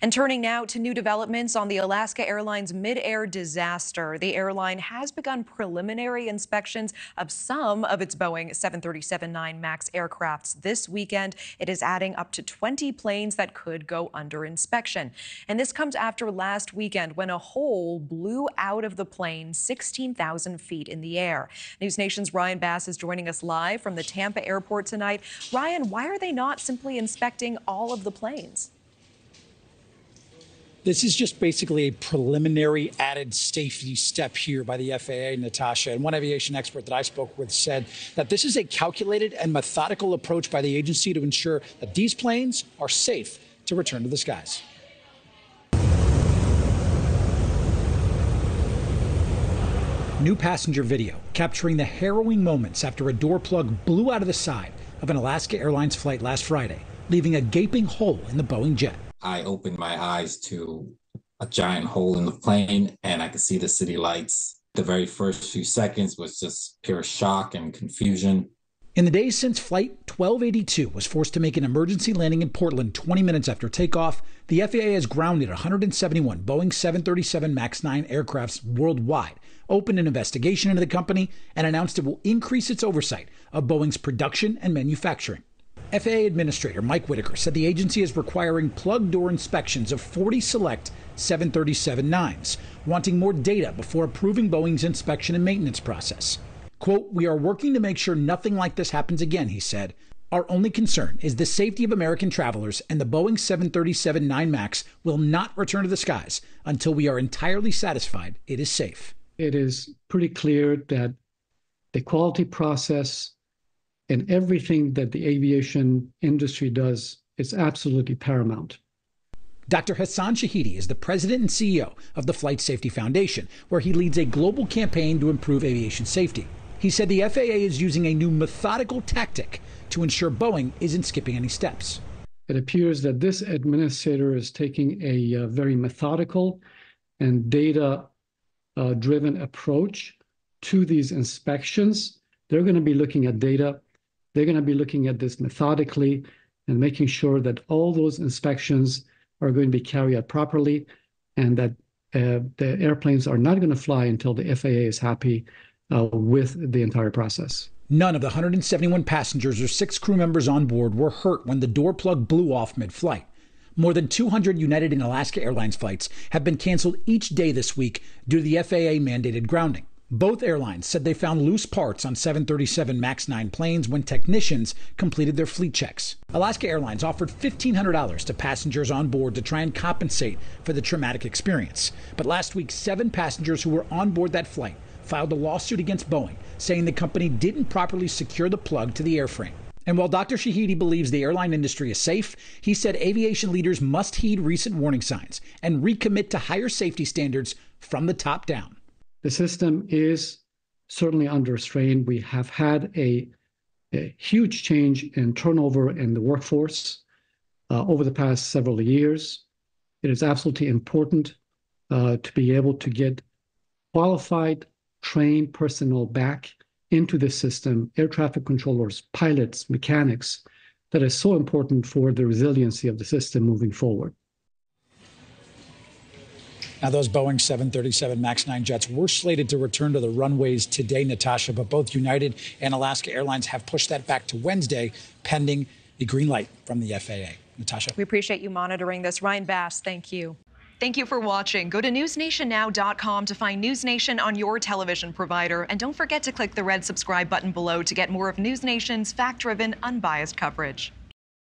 And turning now to new developments on the Alaska Airlines mid-air disaster. The airline has begun preliminary inspections of some of its Boeing 737-9 Max aircrafts this weekend. It is adding up to 20 planes that could go under inspection. And this comes after last weekend when a hole blew out of the plane 16,000 feet in the air. NewsNation's Ryan Bass is joining us live from the Tampa airport tonight. Ryan, why are they not simply inspecting all of the planes? This is just basically a preliminary added safety step here by the FAA, Natasha. And one aviation expert that I spoke with said that this is a calculated and methodical approach by the agency to ensure that these planes are safe to return to the skies. New passenger video capturing the harrowing moments after a door plug blew out of the side of an Alaska Airlines flight last Friday, leaving a gaping hole in the Boeing jet. I opened my eyes to a giant hole in the plane and I could see the city lights. The very first few seconds was just pure shock and confusion. In the days since Flight 1282 was forced to make an emergency landing in Portland 20 minutes after takeoff, the FAA has grounded 171 Boeing 737 MAX 9 aircrafts worldwide, opened an investigation into the company, and announced it will increase its oversight of Boeing's production and manufacturing. FAA Administrator Mike Whitaker said the agency is requiring plug door inspections of 40 select 737-9s, wanting more data before approving Boeing's inspection and maintenance process. Quote, "We are working to make sure nothing like this happens again," he said. "Our only concern is the safety of American travelers, and the Boeing 737-9 MAX will not return to the skies until we are entirely satisfied it is safe." It is pretty clear that the quality process and everything that the aviation industry does is absolutely paramount. Dr. Hassan Shahidi is the president and CEO of the Flight Safety Foundation, where he leads a global campaign to improve aviation safety. He said the FAA is using a new methodical tactic to ensure Boeing isn't skipping any steps. It appears that this administrator is taking a very methodical and data-driven approach to these inspections. They're going to be looking at data. They're going to be looking at this methodically and making sure that all those inspections are going to be carried out properly and that the airplanes are not going to fly until the FAA is happy with the entire process. None of the 171 passengers or 6 crew members on board were hurt when the door plug blew off mid-flight. More than 200 United and Alaska Airlines flights have been canceled each day this week due to the FAA-mandated grounding. Both airlines said they found loose parts on 737 MAX 9 planes when technicians completed their fleet checks. Alaska Airlines offered $1,500 to passengers on board to try and compensate for the traumatic experience. But last week, 7 passengers who were on board that flight filed a lawsuit against Boeing, saying the company didn't properly secure the plug to the airframe. And while Dr. Shahidi believes the airline industry is safe, he said aviation leaders must heed recent warning signs and recommit to higher safety standards from the top down. The system is certainly under strain. We have had a huge change in turnover in the workforce over the past several years. It is absolutely important to be able to get qualified, trained personnel back into the system, air traffic controllers, pilots, mechanics. That is so important for the resiliency of the system moving forward. Now, those Boeing 737 MAX 9 jets were slated to return to the runways today, Natasha, but both United and Alaska Airlines have pushed that back to Wednesday, pending the green light from the FAA. Natasha. We appreciate you monitoring this. Ryan Bass, thank you. Thank you for watching. Go to newsnationnow.com to find News Nation on your television provider. And don't forget to click the red subscribe button below to get more of News Nation's fact-driven, unbiased coverage.